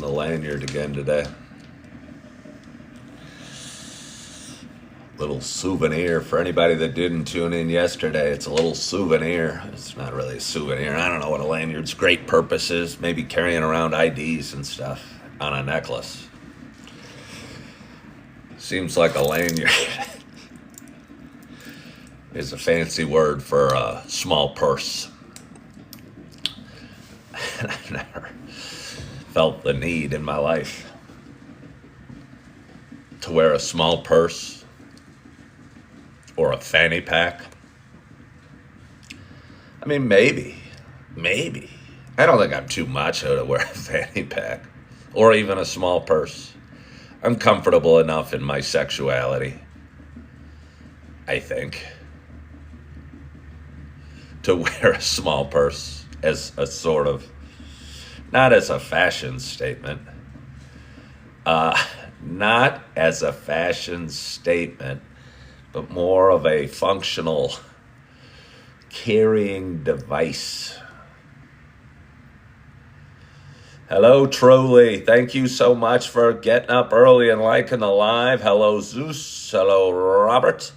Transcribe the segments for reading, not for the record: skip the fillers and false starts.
the lanyard again today. Little souvenir for anybody that didn't tune in yesterday. It's a little souvenir. It's not really a souvenir. I don't know what a lanyard's great purpose is. Maybe carrying around IDs and stuff on a necklace. Seems like a lanyard is a fancy word for a small purse. And I've never felt the need in my life to wear a small purse or a fanny pack. I mean, maybe. I don't think I'm too macho to wear a fanny pack or even a small purse. I'm comfortable enough in my sexuality, I think, to wear a small purse as a sort of, not as a fashion statement, not as a fashion statement, but more of a functional carrying device. Hello, Truly. Thank you so much for getting up early and liking the live. Hello, Zeus. Hello, Robert.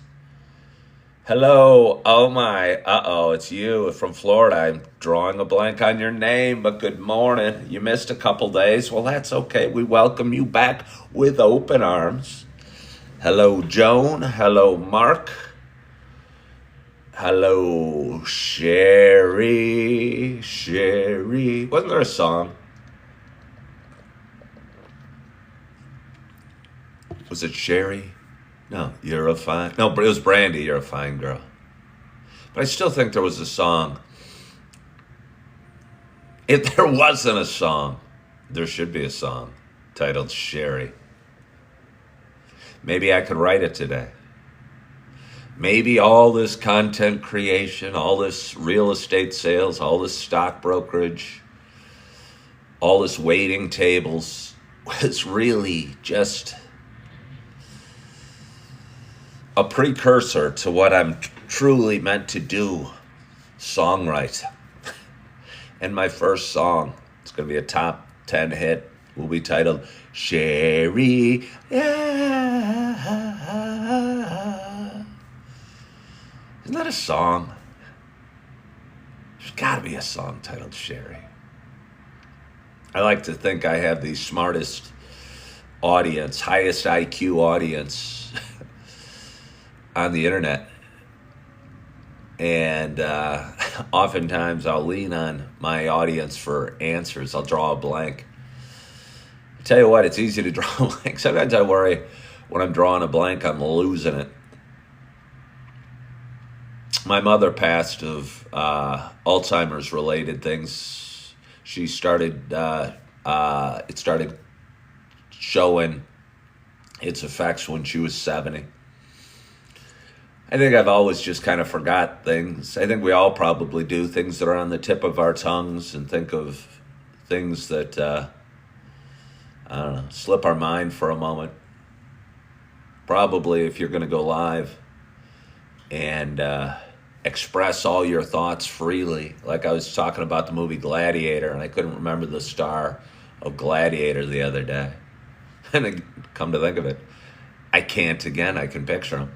Hello. Oh, my. It's you from Florida. I'm drawing a blank on your name, but good morning. You missed a couple days. Well, that's okay. We welcome you back with open arms. Hello, Joan. Hello, Mark. Hello, Sherry. Wasn't there a song? Was it Sherry? No, you're a fine... No, but it was Brandy, you're a fine girl. But I still think there was a song. If there wasn't a song, there should be a song titled Sherry. Maybe I could write it today. Maybe all this content creation, all this real estate sales, all this stock brokerage, all this waiting tables was really just a precursor to what I'm truly meant to do, songwrite. And my first song, it's going to be a top 10 hit, will be titled Sherry. Yeah. Isn't that a song? There's got to be a song titled Sherry. I like to think I have the smartest audience, highest IQ audience on the internet. And oftentimes I'll lean on my audience for answers. I'll draw a blank. I tell you what, it's easy to draw a blank. Sometimes I worry when I'm drawing a blank, I'm losing it. My mother passed of Alzheimer's related things. She started, it started showing its effects when she was 70. I think I've always just kind of forgot things. I think we all probably do, things that are on the tip of our tongues, and think of things that, I don't know, slip our mind for a moment. Probably if you're going to go live and express all your thoughts freely. Like I was talking about the movie Gladiator, and I couldn't remember the star of Gladiator the other day. And I come to think of it, I can't again. I can picture him.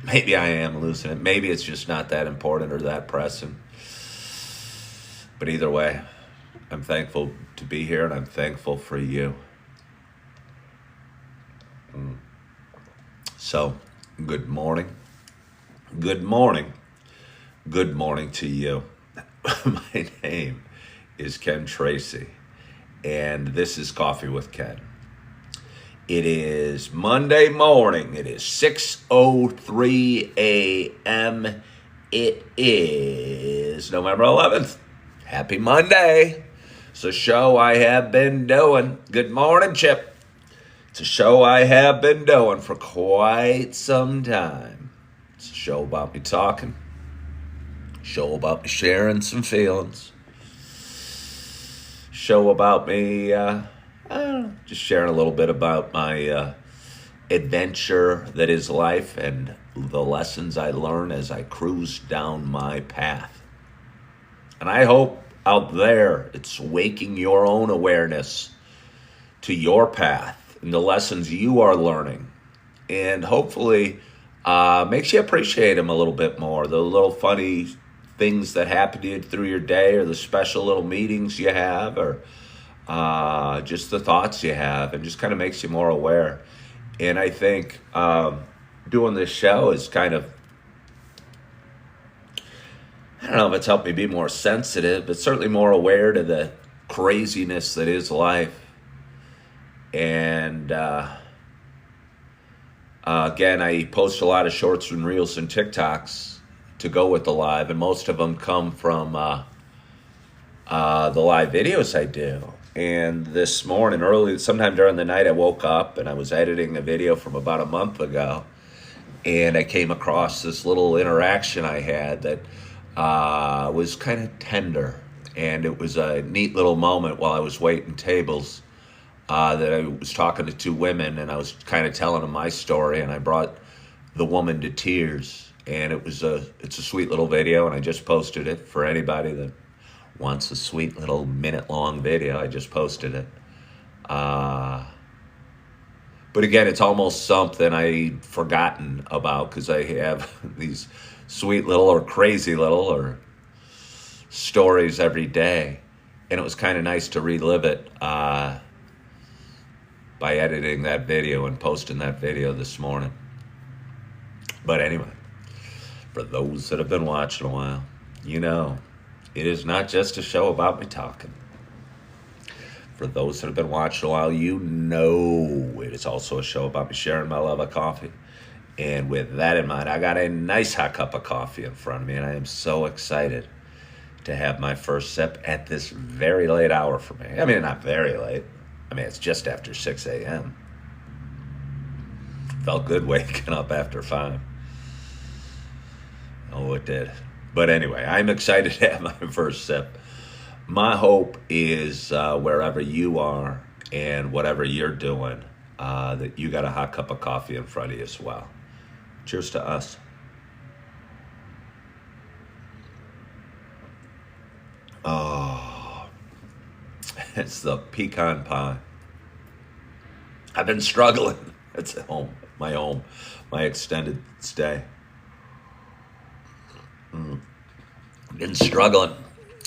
Maybe I am losing it. Maybe it's just not that important or that pressing. But either way, I'm thankful to be here, and I'm thankful for you. So, good morning. Good morning. Good morning to you. My name is Ken Tracy, and this is Coffee with Ken. It is Monday morning. It is 6:03 a.m. It is November 11th. Happy Monday. It's a show I have been doing. Good morning, Chip. It's a show I have been doing for quite some time. It's a show about me talking. Show about me sharing some feelings. Show about me... just sharing a little bit about my adventure that is life and the lessons I learn as I cruise down my path. And I hope out there. It's waking your own awareness to your path and the lessons you are learning. And hopefully makes you appreciate them a little bit more. The little funny things that happen to you through your day, or the special little meetings you have, or just the thoughts you have, and just kind of makes you more aware. And I think doing this show is kind of, I don't know if it's helped me be more sensitive, but certainly more aware to the craziness that is life. And again, I post a lot of shorts and reels and TikToks to go with the live, and most of them come from the live videos I do. And this morning, early, sometime during the night, I woke up and I was editing a video from about a month ago, and I came across this little interaction I had that was kind of tender, and it was a neat little moment while I was waiting tables. That I was talking to two women, and I was kind of telling them my story, and I brought the woman to tears. And it's a sweet little video, and I just posted it for anybody that wants a sweet little minute-long video. I just posted it. But again, it's almost something I'd forgotten about, because I have these sweet little or crazy little or stories every day. And it was kind of nice to relive it by editing that video and posting that video this morning. But anyway, for those that have been watching a while, you know, it is not just a show about me talking. For those that have been watching a while, you know it is also a show about me sharing my love of coffee. And with that in mind, I got a nice hot cup of coffee in front of me, and I am so excited to have my first sip at this very late hour for me. I mean, not very late. I mean, it's just after 6 a.m. Felt good waking up after 5. Oh, it did. But anyway, I'm excited to have my first sip. My hope is wherever you are and whatever you're doing, that you got a hot cup of coffee in front of you as well. Cheers to us. Oh, it's the pecan pie. I've been struggling. It's at home, my extended stay. Been struggling.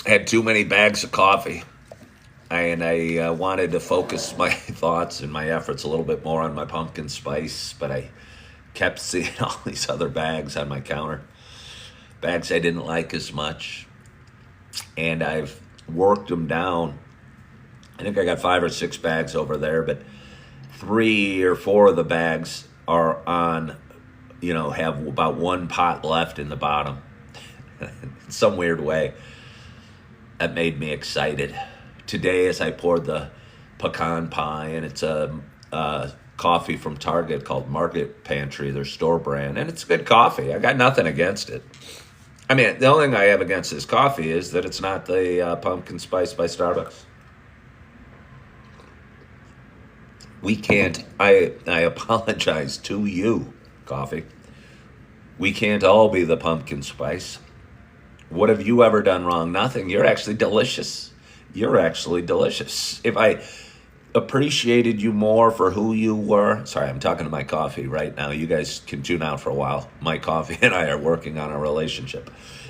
I had too many bags of coffee, and I wanted to focus my thoughts and my efforts a little bit more on my pumpkin spice, but I kept seeing all these other bags on my counter, bags I didn't like as much, and I've worked them down. I think I got 5 or 6 bags over there, but 3 or 4 of the bags are on, have about 1 pot left in the bottom. In some weird way, that made me excited. Today, as I poured the pecan pie, and it's a coffee from Target called Market Pantry, their store brand, and it's good coffee. I got nothing against it. I mean, the only thing I have against this coffee is that it's not the pumpkin spice by Starbucks. We can't, I apologize to you, coffee. We can't all be the pumpkin spice. What have you ever done wrong? Nothing. You're actually delicious. You're actually delicious. If I appreciated you more for who you were, sorry, I'm talking to my coffee right now. You guys can tune out for a while. My coffee and I are working on a relationship.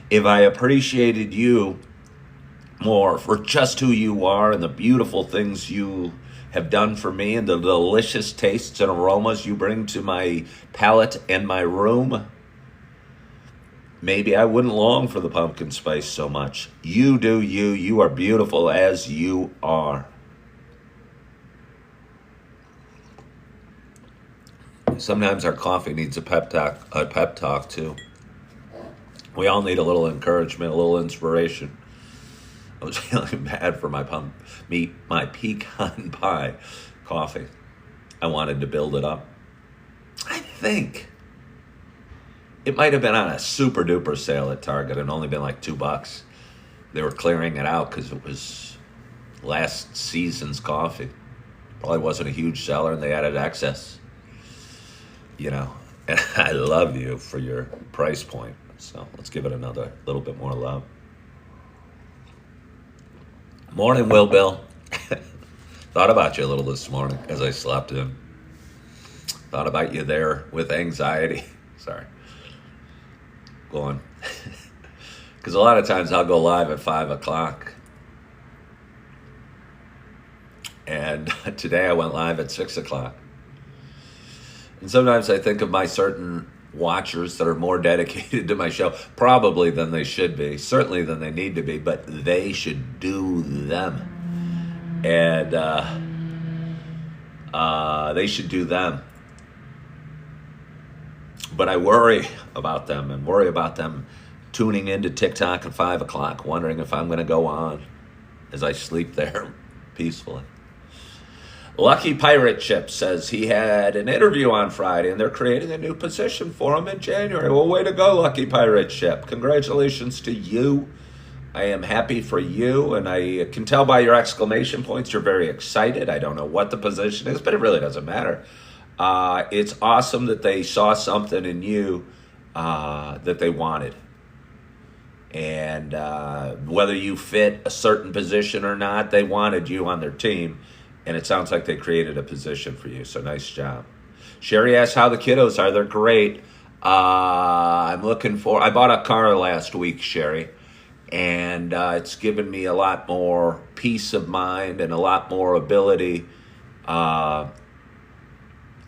If I appreciated you more for just who you are and the beautiful things you have done for me and the delicious tastes and aromas you bring to my palate and my room, maybe I wouldn't long for the pumpkin spice so much. You do you. You are beautiful as you are. Sometimes our coffee needs a pep talk too. We all need a little encouragement, a little inspiration. I was feeling bad for my pecan pie coffee. I wanted to build it up. I think it might have been on a super duper sale at Target and only been like $2. They were clearing it out because it was last season's coffee. Probably wasn't a huge seller, and they added excess. And I love you for your price point. So let's give it another little bit more love. Morning, Will Bill. Thought about you a little this morning as I slept in. Thought about you there with anxiety. Sorry. Go on. Because a lot of times I'll go live at 5 o'clock. And today I went live at 6 o'clock. And sometimes I think of my certain watchers that are more dedicated to my show, probably than they should be, certainly than they need to be, but they should do them. And they should do them. But I worry about them and worry about them tuning into TikTok at 5 o'clock, wondering if I'm going to go on as I sleep there peacefully. Lucky Pirate Chip says he had an interview on Friday and they're creating a new position for him in January. Well, way to go, Lucky Pirate Chip. Congratulations to you. I am happy for you, and I can tell by your exclamation points you're very excited. I don't know what the position is, but it really doesn't matter. It's awesome that they saw something in you that they wanted. And whether you fit a certain position or not, they wanted you on their team. And it sounds like they created a position for you. So nice job. Sherry asks how the kiddos are. They're great. I bought a car last week, Sherry. And it's given me a lot more peace of mind and a lot more ability to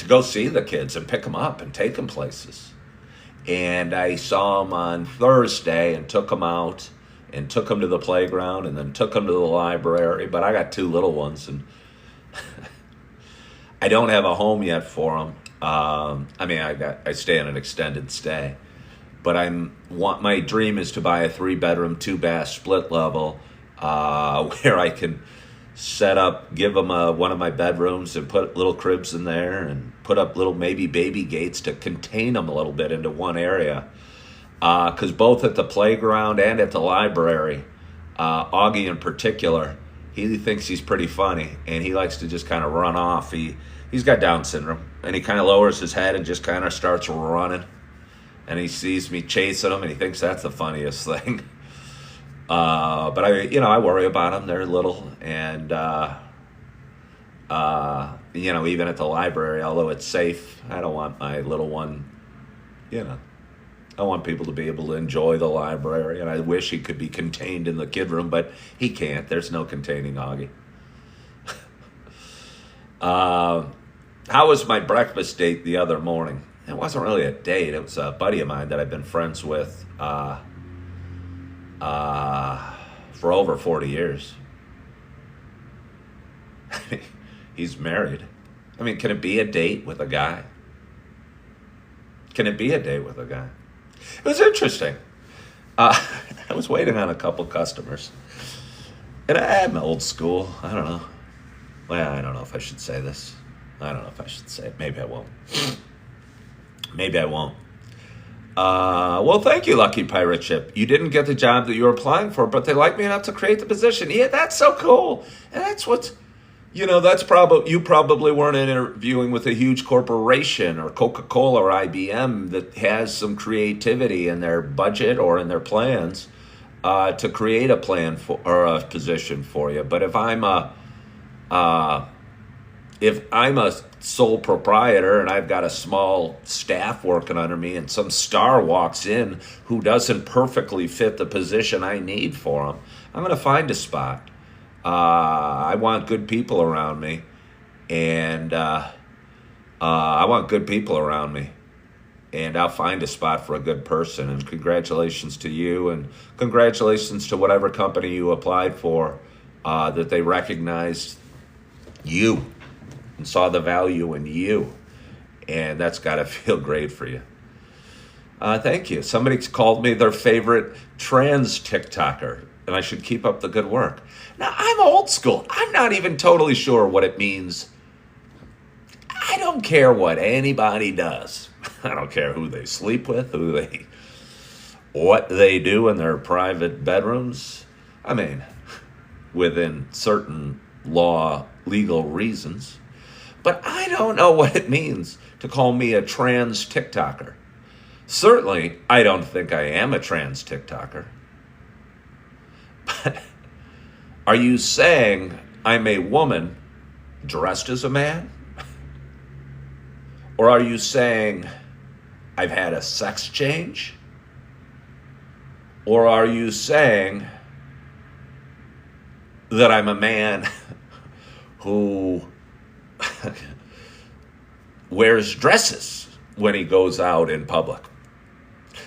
go see the kids and pick them up and take them places. And I saw them on Thursday and took them out and took them to the playground and then took them to the library. But I got two little ones and I don't have a home yet for them. I stay in an extended stay, but my dream is to buy a 3-bedroom, 2-bath split level, where I can set up, give them one of my bedrooms and put little cribs in there and put up little maybe baby gates to contain them a little bit into one area. Because both at the playground and at the library, Augie in particular, he thinks he's pretty funny, and he likes to just kind of run off. He's got Down syndrome, and he kind of lowers his head and just kind of starts running. And he sees me chasing him, and he thinks that's the funniest thing. But I worry about them. They're little, and even at the library, although it's safe, I don't want my little one. I want people to be able to enjoy the library, and I wish he could be contained in the kid room, but he can't. There's no containing Augie. How was my breakfast date the other morning? It wasn't really a date. It was a buddy of mine that I've been friends with for over 40 years. He's married. Can it be a date with a guy? Can it be a date with a guy? It was interesting. I was waiting on a couple customers. And I'm old school. I don't know. Well, I don't know if I should say this. I don't know if I should say it. Maybe I won't. Well, thank you, Lucky Pirate Chip. You didn't get the job that you were applying for, but they liked me enough to create the position. Yeah, that's so cool. And that's what's... that's you probably weren't interviewing with a huge corporation or Coca-Cola or IBM that has some creativity in their budget or in their plans to create a plan for or a position for you. But if I'm a sole proprietor and I've got a small staff working under me and some star walks in who doesn't perfectly fit the position I need for them, I'm going to find a spot. I want good people around me, and I want good people around me, and I'll find a spot for a good person. And congratulations to you, and congratulations to whatever company you applied for, that they recognized you and saw the value in you, and that's got to feel great for you. Thank you. Somebody called me their favorite trans TickToker, and I should keep up the good work. Now, I'm old school. I'm not even totally sure what it means. I don't care what anybody does. I don't care who they sleep with, what they do in their private bedrooms. Within certain legal reasons. But I don't know what it means to call me a trans TickToker. Certainly, I don't think I am a trans TickToker. Are you saying I'm a woman dressed as a man? Or are you saying I've had a sex change? Or are you saying that I'm a man who wears dresses when he goes out in public?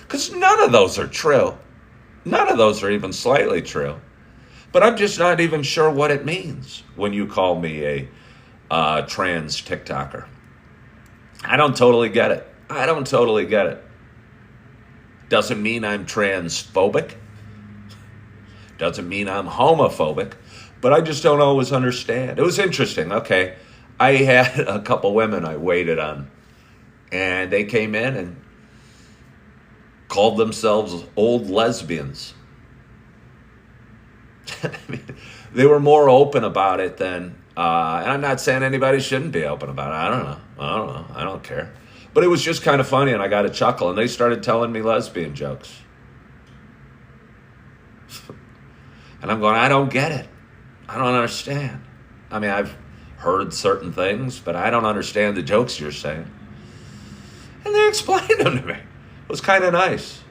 Because none of those are true. None of those are even slightly true. But I'm just not even sure what it means when you call me a trans TickToker. I don't totally get it. I don't totally get it. Doesn't mean I'm transphobic. Doesn't mean I'm homophobic. But I just don't always understand. It was interesting. Okay, I had a couple women I waited on. And they came in and called themselves old lesbians. I mean, they were more open about it than, and I'm not saying anybody shouldn't be open about it. I don't know. I don't care. But it was just kind of funny, and I got a chuckle, and they started telling me lesbian jokes. And I'm going, I don't get it. I don't understand. I mean, I've heard certain things, but I don't understand the jokes you're saying. And they explained them to me. It was kind of nice.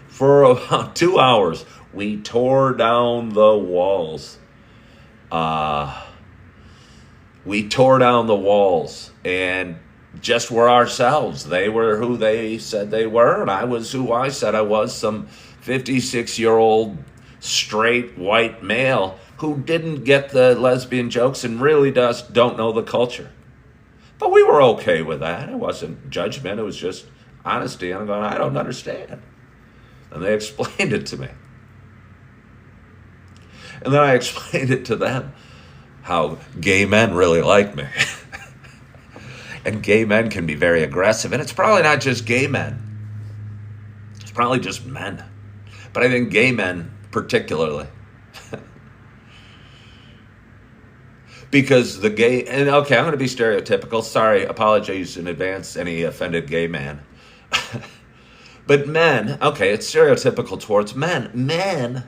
For about 2 hours, we tore down the walls. We tore down the walls and just were ourselves. They were who they said they were, and I was who I said I was, some 56-year-old straight white male who didn't get the lesbian jokes and really don't know the culture. But we were okay with that. It wasn't judgment. It was just honesty. And I'm going, I don't understand. And they explained it to me. And then I explained it to them, how gay men really like me. And gay men can be very aggressive. And it's probably not just gay men. It's probably just men. But I think gay men particularly. Because the gay, and okay, I'm going to be stereotypical. Sorry, apologies in advance, any offended gay man. But men, okay, it's stereotypical towards men. Men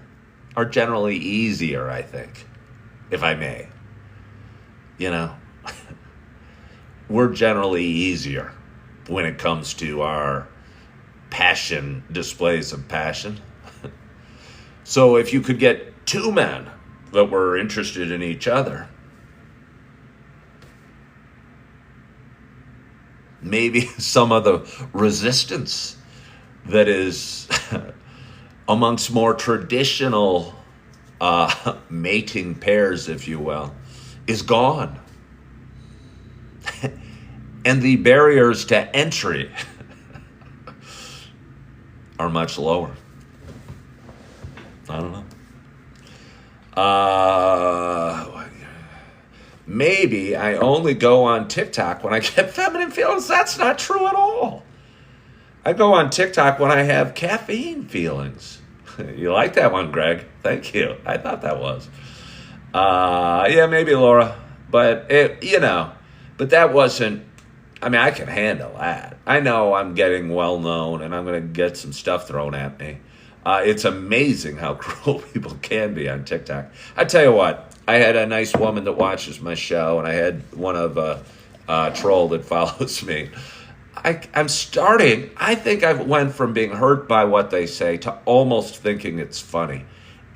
are generally easier, I think, if I may. You know, we're generally easier when it comes to our passion, displays of passion. So if you could get two men that were interested in each other, maybe some of the resistance that is amongst more traditional mating pairs, if you will, is gone. And the barriers to entry are much lower. I don't know. Maybe I only go on TikTok when I get feminine feelings. That's not true at all. I go on TikTok when I have caffeine feelings. You like that one, Greg? Thank you. I thought that was. Yeah, maybe Laura. But, but that wasn't, I mean, I can handle that. I know I'm getting well known and I'm going to get some stuff thrown at me. It's amazing how cruel people can be on TikTok. I tell you what, I had a nice woman that watches my show, and I had one of a troll that follows me. I think I went from being hurt by what they say to almost thinking it's funny.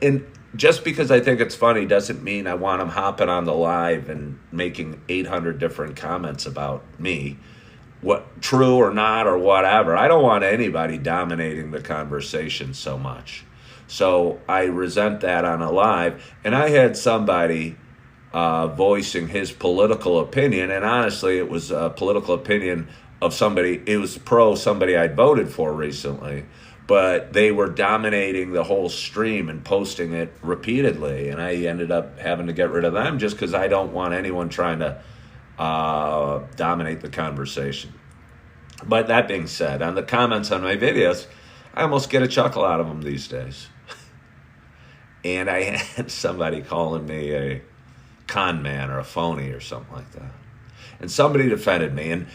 And just because I think it's funny doesn't mean I want them hopping on the live and making 800 different comments about me. What, true or not or whatever. I don't want anybody dominating the conversation so much. So I resent that on a live. And I had somebody voicing his political opinion, and honestly, it was a political opinion of somebody, it was pro somebody I'd voted for recently, but they were dominating the whole stream and posting it repeatedly, and I ended up having to get rid of them just because I don't want anyone trying to dominate the conversation. But that being said, on the comments on my videos, I almost get a chuckle out of them these days. And I had somebody calling me a con man or a phony or something like that. And somebody defended me. And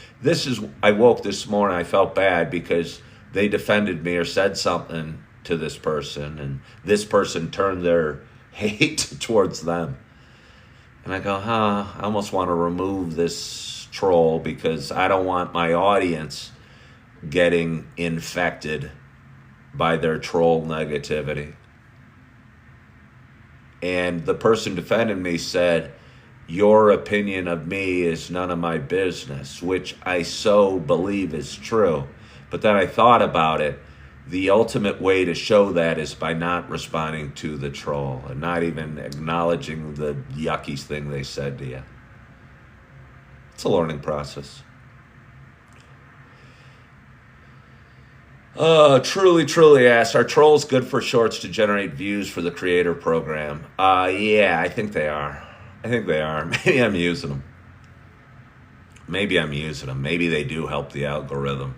I woke this morning, I felt bad because they defended me or said something to this person. And this person turned their hate towards them. And I go, I almost want to remove this troll because I don't want my audience getting infected by their troll negativity. And the person defending me said, your opinion of me is none of my business, which I so believe is true. But then I thought about it. The ultimate way to show that is by not responding to the troll and not even acknowledging the yucky thing they said to you. It's a learning process. Truly asked, are trolls good for shorts to generate views for the creator program? Yeah, I think they are. Maybe I'm using them. Maybe they do help the algorithm.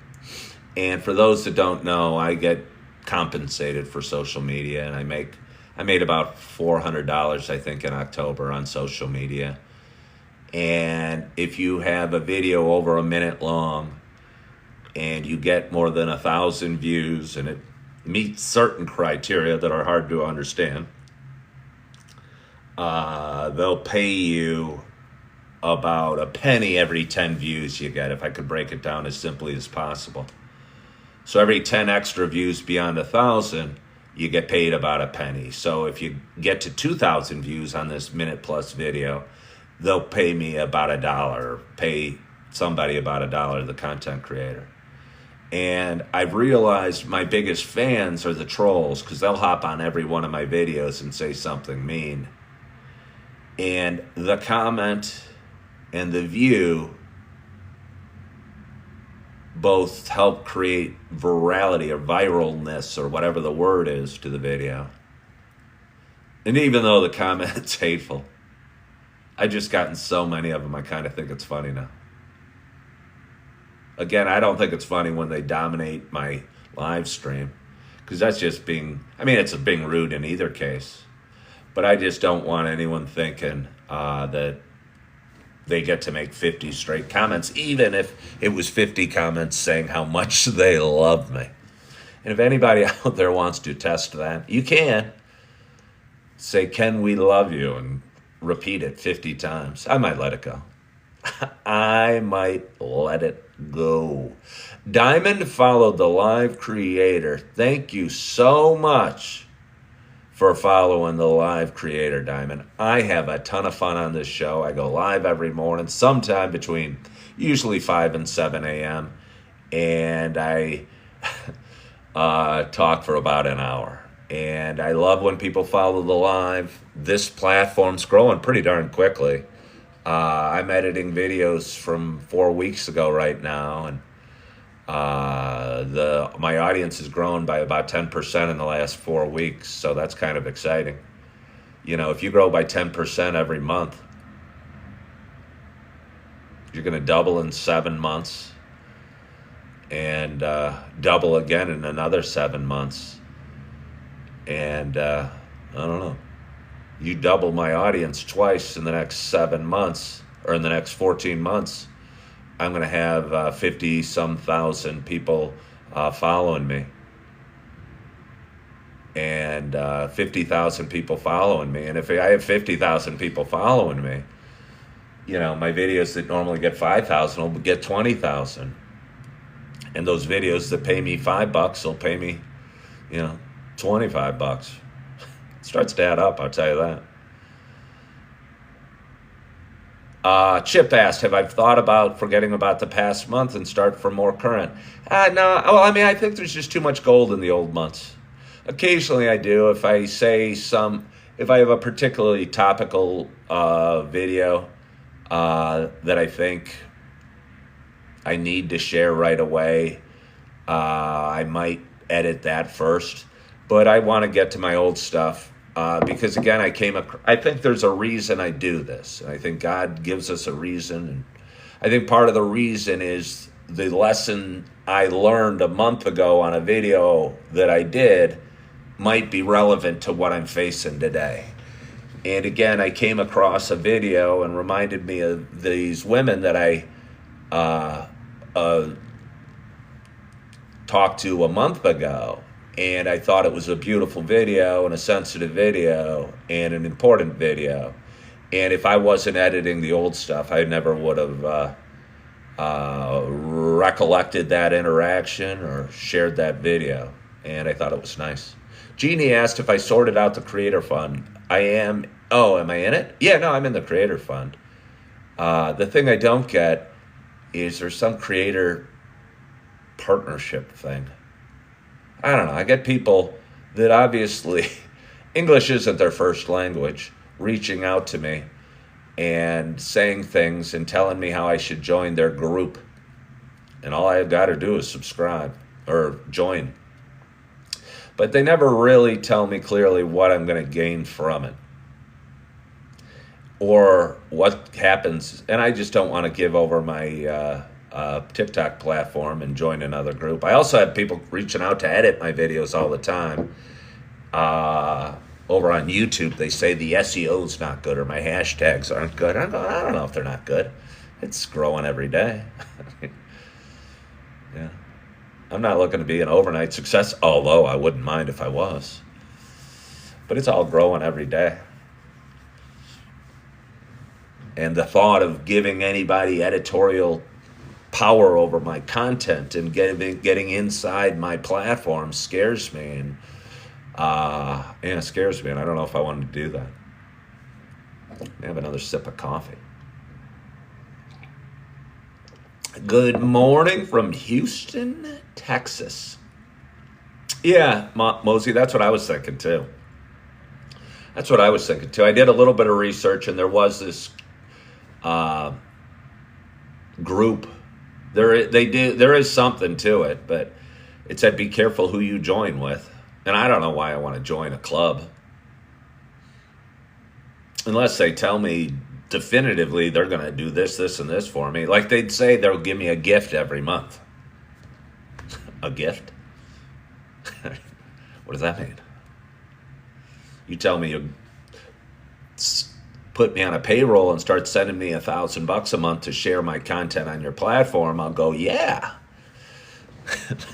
And for those that don't know, I get compensated for social media, and I made about $400, I think, in October on social media. And if you have a video over a minute long and you get more than 1,000 views and it meets certain criteria that are hard to understand, they'll pay you about a penny every 10 views you get, if I could break it down as simply as possible. So every 10 extra views beyond 1,000, you get paid about a penny. So if you get to 2,000 views on this minute plus video, they'll pay me about $1, pay somebody about $1, the content creator. And I've realized my biggest fans are the trolls, because they'll hop on every one of my videos and say something mean. And the comment and the view both help create virality or viralness or whatever the word is to the video. And even though the comment's hateful, I've just gotten so many of them, I kind of think it's funny now. Again, I don't think it's funny when they dominate my live stream, because that's just it's being rude in either case. But I just don't want anyone thinking that they get to make 50 straight comments, even if it was 50 comments saying how much they love me. And if anybody out there wants to test that, you can. Say, Ken, we love you, and repeat it 50 times. I might let it go. I might let it go. Diamond followed the live creator. Thank you so much for following the live creator, Diamond. I have a ton of fun on this show. I go live every morning, sometime between usually 5 and 7 a.m. And I talk for about an hour. And I love when people follow the live. This platform's growing pretty darn quickly. I'm editing videos from 4 weeks ago right now, and my audience has grown by about 10% in the last 4 weeks, so that's kind of exciting. You know, if you grow by 10% every month, you're going to double in 7 months, and double again in another 7 months. And I don't know. You double my audience twice in the next 7 months, or in the next 14 months, I'm going to have 50-some thousand people following me. And 50,000 people following me. And if I have 50,000 people following me, you know, my videos that normally get 5,000 will get 20,000. And those videos that pay me $5 will pay me, you know, $25. It starts to add up, I'll tell you that. Chip asked, have I thought about forgetting about the past month and start from more current? No, well, I think there's just too much gold in the old months. Occasionally I do. If I have a particularly topical video that I think I need to share right away, I might edit that first. But I want to get to my old stuff because, again, I think there's a reason I do this. I think God gives us a reason. And I think part of the reason is the lesson I learned a month ago on a video that I did might be relevant to what I'm facing today. And, again, I came across a video and reminded me of these women that I talked to a month ago. And I thought it was a beautiful video and a sensitive video and an important video. And if I wasn't editing the old stuff, I never would have recollected that interaction or shared that video. And I thought it was nice. Jeannie asked if I sorted out the Creator Fund. I am. Oh, am I in it? Yeah, no, I'm in the Creator Fund. The thing I don't get is there's some creator partnership thing. I don't know. I get people that obviously English isn't their first language reaching out to me and saying things and telling me how I should join their group. And all I got to do is subscribe or join. But they never really tell me clearly what I'm going to gain from it or what happens. And I just don't want to give over my TikTok platform and join another group. I also have people reaching out to edit my videos all the time. Over on YouTube, they say the SEO's not good or my hashtags aren't good. I don't know if they're not good. It's growing every day. Yeah. I'm not looking to be an overnight success, although I wouldn't mind if I was. But it's all growing every day. And the thought of giving anybody editorial power over my content and getting inside my platform scares me. And it scares me, and I don't know if I wanted to do that. I have another sip of coffee. Good morning from Houston, Texas. Yeah, Mosey, that's what I was thinking too. I did a little bit of research, and there was this group. There is something to it, but it said be careful who you join with. And I don't know why I want to join a club. Unless they tell me definitively they're going to do this, this, and this for me. Like they'd say they'll give me a gift every month. A gift? What does that mean? You tell me you put me on a payroll and start sending me $1,000 a month to share my content on your platform, I'll go, yeah.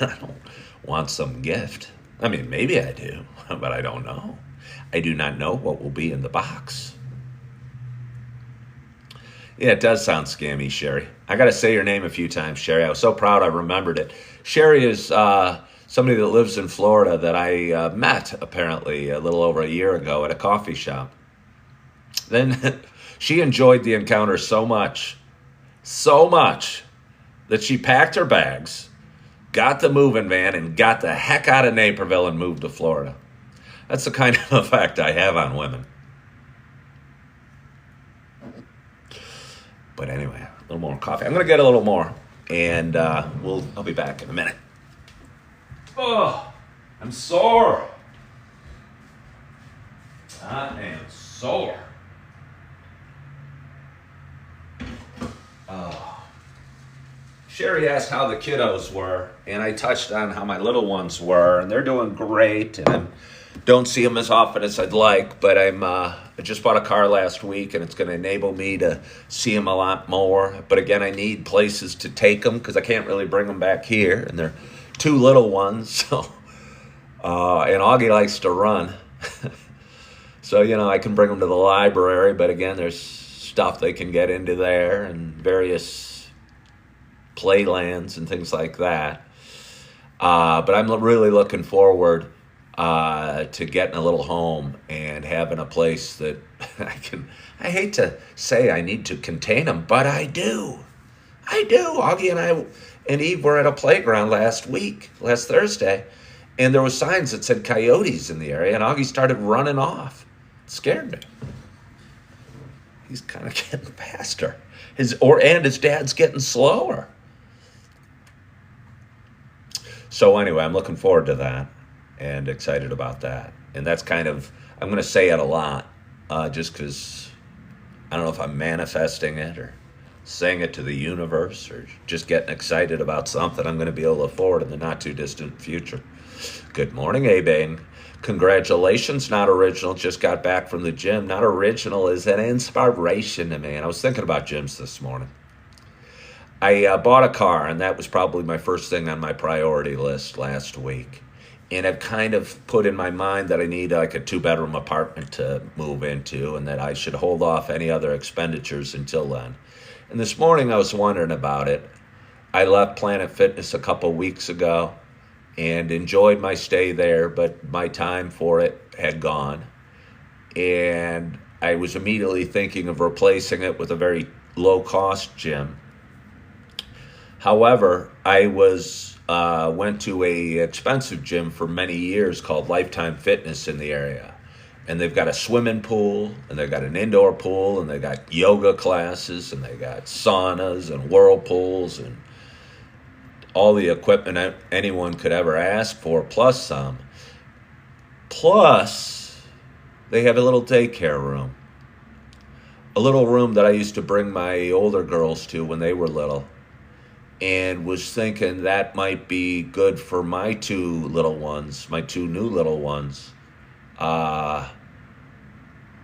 I don't want some gift. I mean, maybe I do, but I don't know. I do not know what will be in the box. Yeah, it does sound scammy, Sherry. I got to say your name a few times, Sherry. I was so proud I remembered it. Sherry is somebody that lives in Florida that I met, apparently, a little over a year ago at a coffee shop. Then she enjoyed the encounter so much, that she packed her bags, got the moving van, and got the heck out of Naperville and moved to Florida. That's the kind of effect I have on women. But anyway, a little more coffee. I'm going to get a little more, and I'll be back in a minute. Oh, I'm sore. I am sore. Sherry asked how the kiddos were, and I touched on how my little ones were, and they're doing great, and I don't see them as often as I'd like, but I just bought a car last week, and it's going to enable me to see them a lot more. But again, I need places to take them because I can't really bring them back here, and they're two little ones, so and Augie likes to run. So, I can bring them to the library, but again, there's stuff they can get into there and various playlands and things like that. But I'm really looking forward to getting a little home and having a place that I hate to say I need to contain them, but I do. Augie and I and Eve were at a playground last Thursday, and there was signs that said coyotes in the area, and Augie started running off. It scared me. He's kind of getting faster. His dad's getting slower. So anyway, I'm looking forward to that and excited about that. And that's I'm going to say it a lot just because I don't know if I'm manifesting it or saying it to the universe or just getting excited about something I'm going to be able to afford in the not too distant future. Good morning, A-Bang. Congratulations, Not Original. Just got back from the gym. Not Original is an inspiration to me. And I was thinking about gyms this morning. I bought a car, and that was probably my first thing on my priority list last week. And I've kind of put in my mind that I need like a 2-bedroom apartment to move into, and that I should hold off any other expenditures until then. And this morning I was wondering about it. I left Planet Fitness a couple weeks ago and enjoyed my stay there, but my time for it had gone. And I was immediately thinking of replacing it with a very low-cost gym. However, I went to a expensive gym for many years called Lifetime Fitness in the area. And they've got a swimming pool, and they've got an indoor pool, and they've got yoga classes, and they got saunas and whirlpools and all the equipment anyone could ever ask for, plus some. Plus, they have a little daycare room. A little room that I used to bring my older girls to when they were little. And was thinking that might be good for my two little ones, my two new little ones,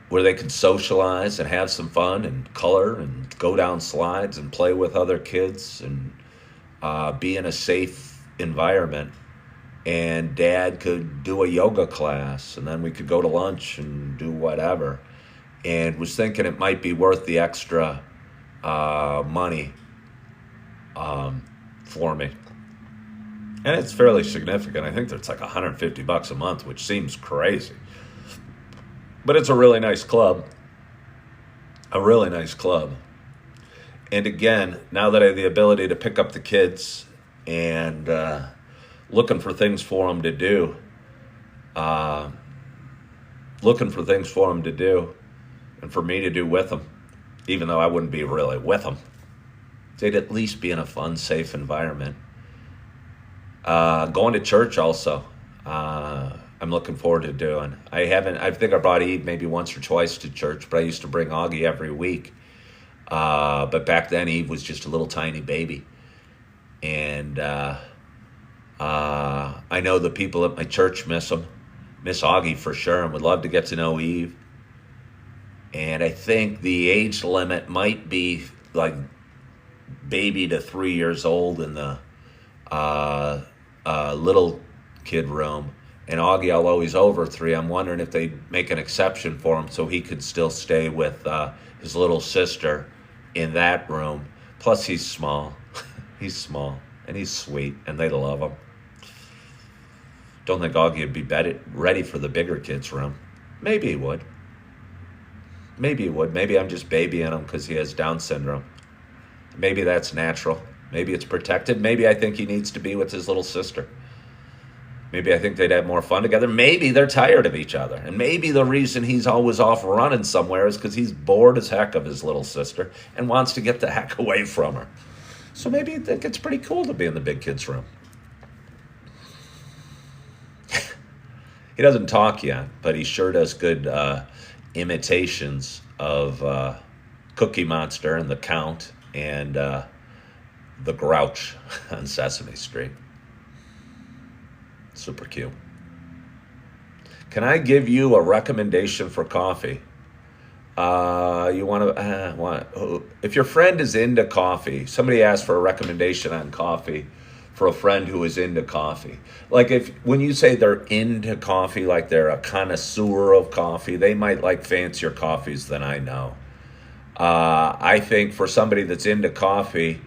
where they could socialize and have some fun and color and go down slides and play with other kids and be in a safe environment. And Dad could do a yoga class, and then we could go to lunch and do whatever. And was thinking it might be worth the extra money for me. And it's fairly significant. I think it's like $150 a month, which seems crazy. But it's a really nice club. A really nice club. And again, now that I have the ability to pick up the kids and looking for things for them to do, and for me to do with them, even though I wouldn't be really with them. They'd at least be in a fun, safe environment. Going to church also, I'm looking forward to doing. I think I brought Eve maybe once or twice to church, but I used to bring Augie every week. But back then Eve was just a little tiny baby. And I know the people at my church miss them. Miss Augie for sure, and would love to get to know Eve. And I think the age limit might be like baby to 3 years old in the little kid room. And Augie, although he's over 3, I'm wondering if they make an exception for him so he could still stay with his little sister in that room. Plus, he's small. He's small, and he's sweet, and they love him. Don't think Augie would be ready for the bigger kids' room. Maybe he would. Maybe he would. Maybe I'm just babying him because he has Down syndrome. Maybe that's natural. Maybe it's protected. Maybe I think he needs to be with his little sister. Maybe I think they'd have more fun together. Maybe they're tired of each other. And maybe the reason he's always off running somewhere is because he's bored as heck of his little sister and wants to get the heck away from her. So maybe I think it's pretty cool to be in the big kid's room. He doesn't talk yet, but he sure does good imitations of Cookie Monster and the Count and the Grouch on Sesame Street. Super cute. Can I give you a recommendation for coffee? You want to? If your friend is into coffee, somebody asked for a recommendation on coffee for a friend who is into coffee. Like when you say they're into coffee, like they're a connoisseur of coffee, they might like fancier coffees than I know. I think for somebody that's into coffee,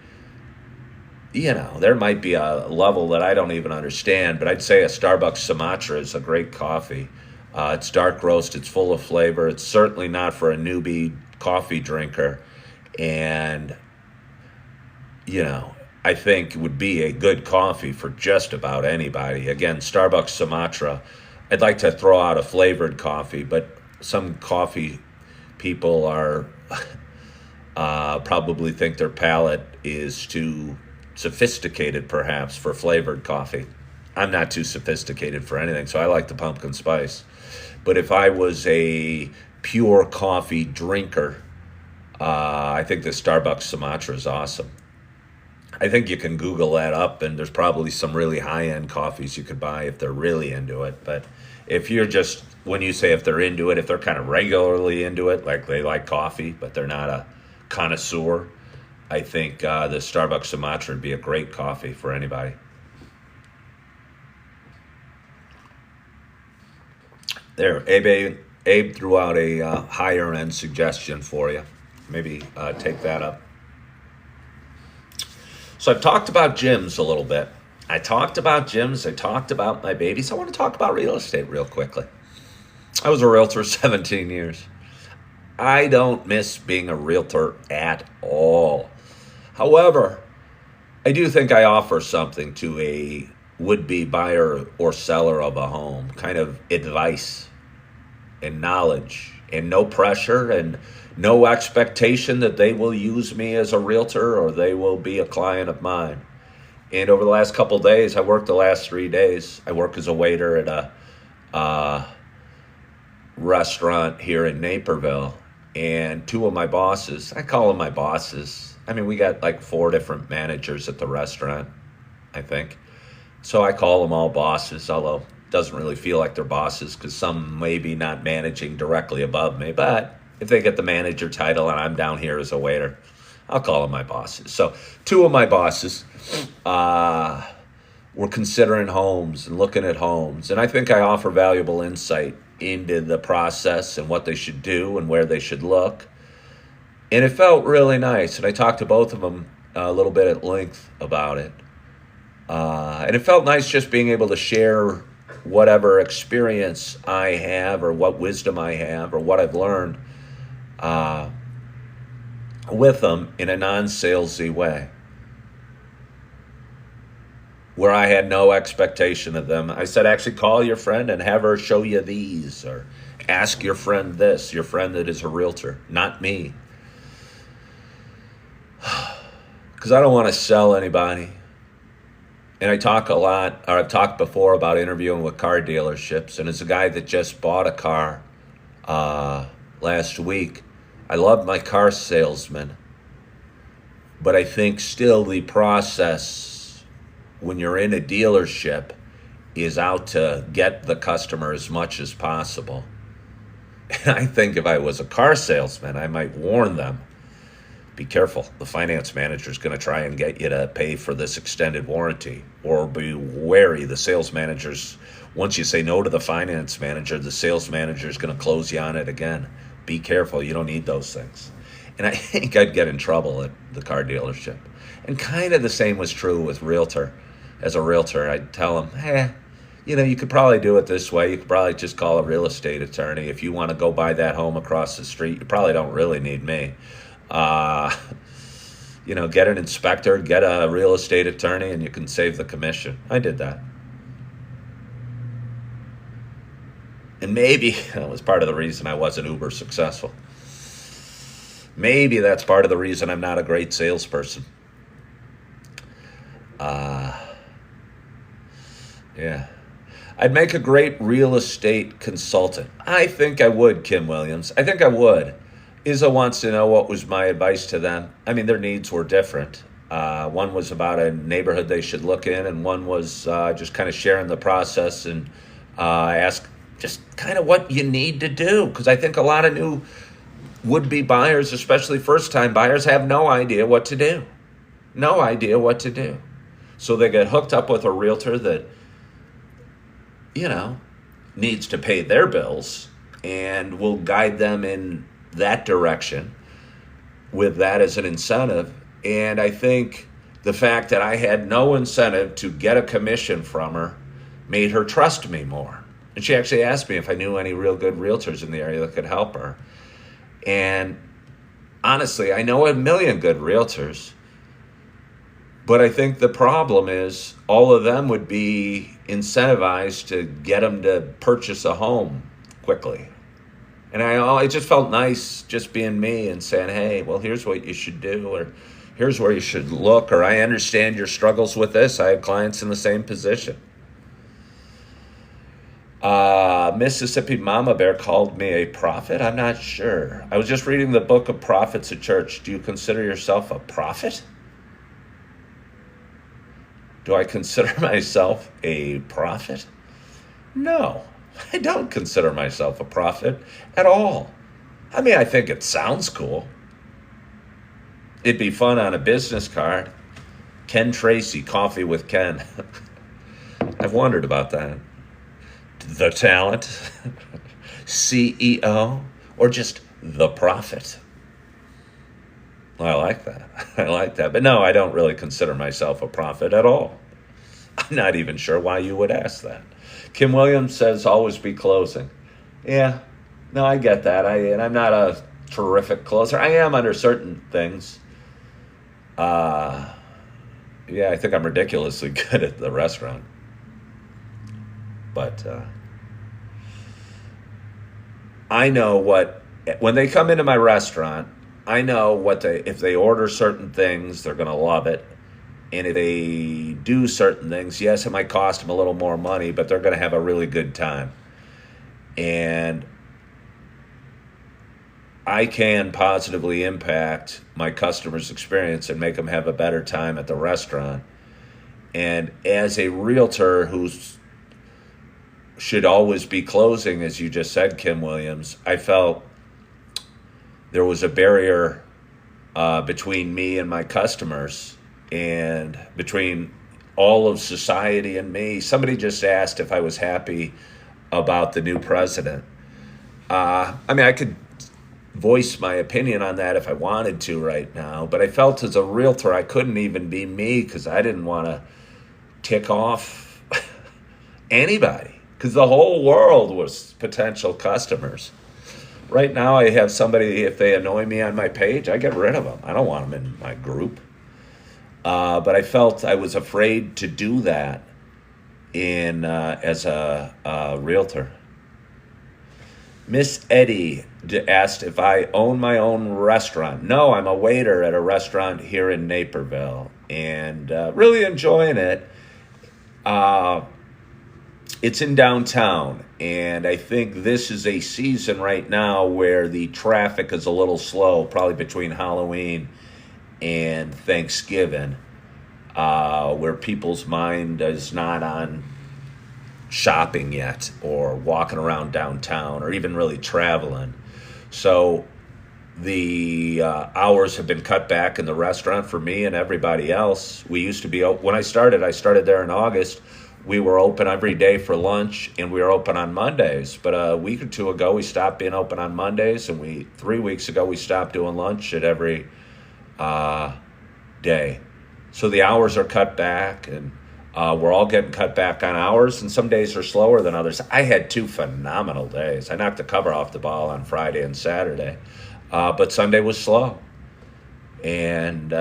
there might be a level that I don't even understand, but I'd say a Starbucks Sumatra is a great coffee. It's dark roast, it's full of flavor. It's certainly not for a newbie coffee drinker. And, I think it would be a good coffee for just about anybody. Again, Starbucks Sumatra. I'd like to throw out a flavored coffee, but some coffee people are probably think their palate is too sophisticated perhaps for flavored coffee. I'm not too sophisticated for anything, so I like the pumpkin spice. But if I was a pure coffee drinker, I think the Starbucks Sumatra is awesome. I think you can Google that up, and there's probably some really high-end coffees you could buy if they're really into it. But if you're just, when you say if they're into it, if they're kind of regularly into it, like they like coffee, but they're not a connoisseur, I think the Starbucks Sumatra would be a great coffee for anybody. There, Abe threw out a higher end suggestion for you. Maybe take that up. So I've talked about gyms a little bit. I talked about gyms. I talked about my babies. I want to talk about real estate real quickly. I was a realtor 17 years. I don't miss being a realtor at all. However, I do think I offer something to a would-be buyer or seller of a home, kind of advice and knowledge and no pressure and no expectation that they will use me as a realtor or they will be a client of mine. And over the last couple of days, I worked the last 3 days. I work as a waiter at a restaurant here in Naperville. And two of my bosses, I call them my bosses. I mean, we got like 4 different managers at the restaurant, I think. So I call them all bosses, although it doesn't really feel like they're bosses because some may be not managing directly above me. But if they get the manager title and I'm down here as a waiter, I'll call them my bosses. So 2 of my bosses were considering homes and looking at homes. And I think I offer valuable insight into the process and what they should do and where they should look. And it felt really nice. And I talked to both of them a little bit at length about it. And it felt nice just being able to share whatever experience I have or what wisdom I have or what I've learned with them in a non-salesy way, where I had no expectation of them. I said, actually call your friend and have her show you these, or ask your friend this, your friend that is a realtor, not me. Because I don't want to sell anybody. And I talk a lot, or I've talked before about interviewing with car dealerships, and as a guy that just bought a car last week, I love my car salesman, but I think still the process when you're in a dealership is out to get the customer as much as possible. And I think if I was a car salesman, I might warn them, be careful, the finance manager is going to try and get you to pay for this extended warranty, or be wary, the sales managers, once you say no to the finance manager, the sales manager is going to close you on it again. Be careful, you don't need those things. And I think I'd get in trouble at the car dealership. And kind of the same was true with realtor. As a realtor, I'd tell them, you could probably do it this way. You could probably just call a real estate attorney. If you want to go buy that home across the street, you probably don't really need me. Get an inspector, get a real estate attorney, and you can save the commission. I did that. And maybe that was part of the reason I wasn't uber successful. Maybe that's part of the reason I'm not a great salesperson. I'd make a great real estate consultant. I think I would, Kim Williams. I think I would. Izza wants to know what was my advice to them. I mean, their needs were different. One was about a neighborhood they should look in, and one was just kind of sharing the process and ask just kind of what you need to do. Because I think a lot of new would-be buyers, especially first-time buyers, have no idea what to do. No idea what to do. So they get hooked up with a realtor that, needs to pay their bills and will guide them in that direction with that as an incentive. And I think the fact that I had no incentive to get a commission from her made her trust me more. And she actually asked me if I knew any real good realtors in the area that could help her. And honestly, I know a million good realtors, but I think the problem is all of them would be incentivized to get them to purchase a home quickly. And it just felt nice just being me and saying, hey, well, here's what you should do, or here's where you should look, or I understand your struggles with this. I have clients in the same position. Mississippi Mama Bear called me a prophet. I'm not sure. I was just reading the book of prophets at church. Do you consider yourself a prophet? Do I consider myself a prophet? No, I don't consider myself a prophet at all. I mean, I think it sounds cool. It'd be fun on a business card. Ken Tracy, Coffee with Ken. I've wondered about that. the talent, CEO, or just the prophet? I like that. I like that. But no, I don't really consider myself a prophet at all. I'm not even sure why you would ask that. Kim Williams says always be closing. Yeah, no, I get that. And I'm not a terrific closer. I am under certain things. Yeah, I think I'm ridiculously good at the restaurant. But I know when they come into my restaurant, I know if they order certain things, they're going to love it. And if they do certain things, yes, it might cost them a little more money, but they're going to have a really good time. And I can positively impact my customers' experience and make them have a better time at the restaurant. And as a realtor who should always be closing, as you just said, Kim Williams, I felt there was a barrier between me and my customers and between all of society and me. Somebody just asked if I was happy about the new president. I mean, I could voice my opinion on that if I wanted to right now, but I felt as a realtor I couldn't even be me because I didn't want to tick off anybody because the whole world was potential customers. Right now I have somebody, if they annoy me on my page, I get rid of them. I don't want them in my group. But I felt I was afraid to do that as a realtor. Miss Eddie asked if I own my own restaurant. No, I'm a waiter at a restaurant here in Naperville and really enjoying it. It's in downtown, and I think this is a season right now where the traffic is a little slow, probably between Halloween and Thanksgiving, where people's mind is not on shopping yet or walking around downtown or even really traveling. So the hours have been cut back in the restaurant for me and everybody else. We used to be, when I started there in August. We were open every day for lunch, and we were open on Mondays. But a week or two ago, we stopped being open on Mondays, and 3 weeks ago, we stopped doing lunch at every day. So the hours are cut back, and we're all getting cut back on hours, and some days are slower than others. I had 2 phenomenal days. I knocked the cover off the ball on Friday and Saturday, but Sunday was slow. And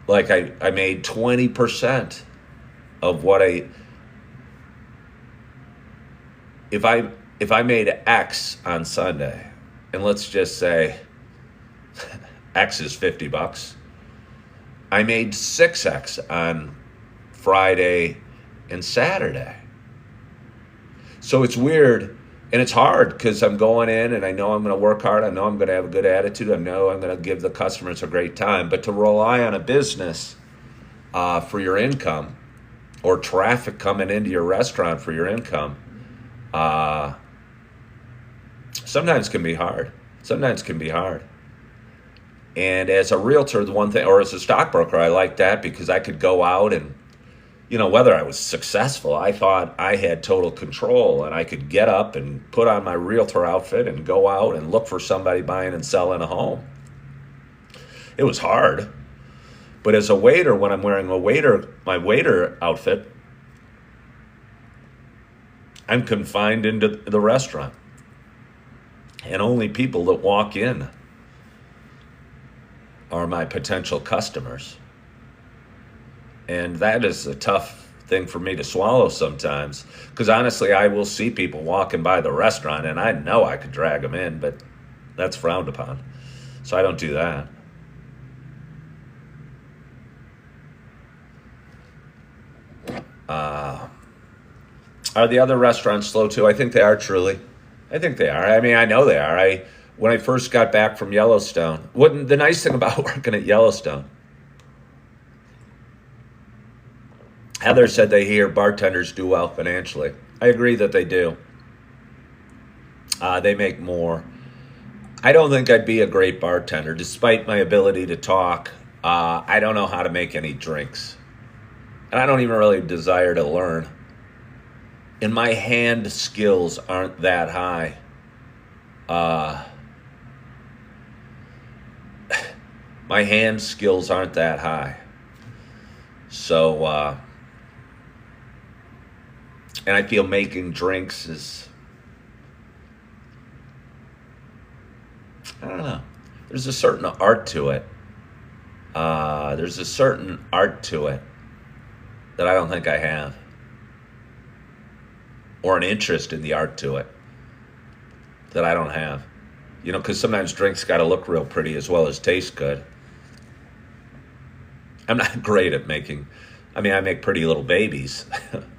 like I made 20% of what if I made X on Sunday, and let's just say X is $50, I made 6X on Friday and Saturday. So it's weird and it's hard because I'm going in and I know I'm going to work hard. I know I'm going to have a good attitude. I know I'm going to give the customers a great time. But to rely on a business for your income, or traffic coming into your restaurant for your income, sometimes can be hard. And as a realtor, the one thing, or as a stockbroker, I like that because I could go out and, whether I was successful, I thought I had total control and I could get up and put on my realtor outfit and go out and look for somebody buying and selling a home. It was hard. But as a waiter, when I'm wearing my waiter outfit, I'm confined into the restaurant. And only people that walk in are my potential customers. And that is a tough thing for me to swallow sometimes. Because honestly, I will see people walking by the restaurant and I know I could drag them in, but that's frowned upon. So I don't do that. Are the other restaurants slow too? I think they are, truly. I think they are. I mean, I know they are. When I first got back from Yellowstone, the nice thing about working at Yellowstone, Heather said they hear bartenders do well financially. I agree that they do. They make more. I don't think I'd be a great bartender, despite my ability to talk. I don't know how to make any drinks. And I don't even really desire to learn. And my hand skills aren't that high. My hand skills aren't that high. So, and I feel making drinks is, I don't know. There's a certain art to it. There's a certain art to it that I don't think I have. Or an interest in the art to it that I don't have. You know, because sometimes drinks got to look real pretty as well as taste good. I'm not great at making, I make pretty little babies,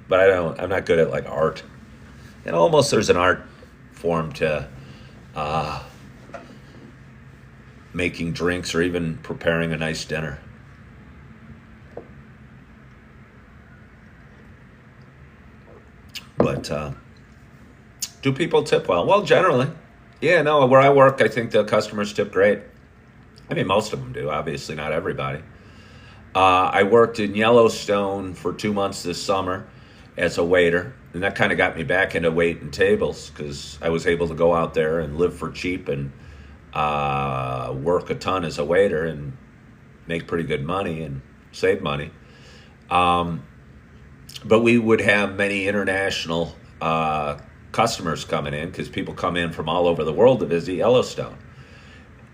but I'm not good at like art. And almost there's an art form to making drinks or even preparing a nice dinner. But do people tip well? Well, generally. Yeah, no, where I work, I think the customers tip great. Most of them do, obviously not everybody. I worked in Yellowstone for 2 months this summer as a waiter, and that kind of got me back into waiting tables because I was able to go out there and live for cheap and work a ton as a waiter and make pretty good money and save money. But we would have many international customers coming in because people come in from all over the world to visit Yellowstone.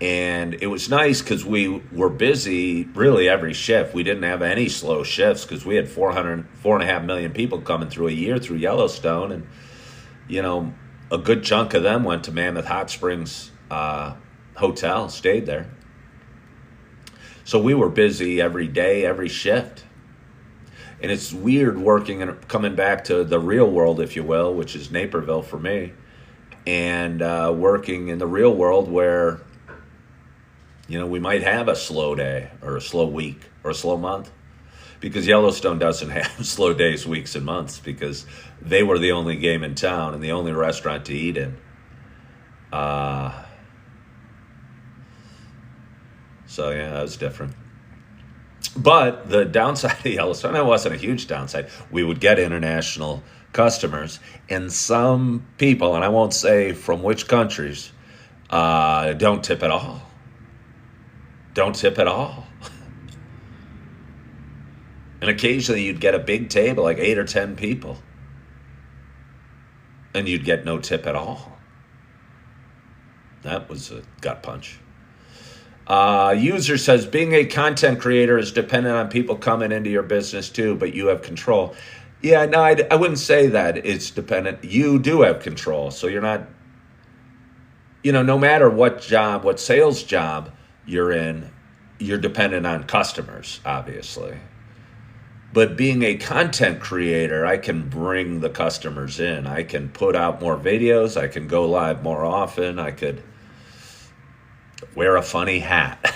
And it was nice because we were busy really every shift. We didn't have any slow shifts because we had 4.5 million people coming through a year through Yellowstone. And, you know, a good chunk of them went to Mammoth Hot Springs Hotel, stayed there. So we were busy every day, every shift. And it's weird working and coming back to the real world, if you will, which is Naperville for me, and working in the real world where, you know, we might have a slow day or a slow week or a slow month because Yellowstone doesn't have slow days, weeks, and months because they were the only game in town and the only restaurant to eat in. So, yeah, that was different. But the downside of Yellowstone, it wasn't a huge downside. We would get international customers, and some people, and I won't say from which countries, don't tip at all. Don't tip at all. And occasionally you'd get a big table, like 8 or 10 people, and you'd get no tip at all. That was a gut punch. User says, being a content creator is dependent on people coming into your business too, but you have control. Yeah, no, I wouldn't say that it's dependent. You do have control. So you're not, you know, no matter what job, what sales job you're in, you're dependent on customers, obviously. But being a content creator, I can bring the customers in. I can put out more videos. I can go live more often. I could wear a funny hat.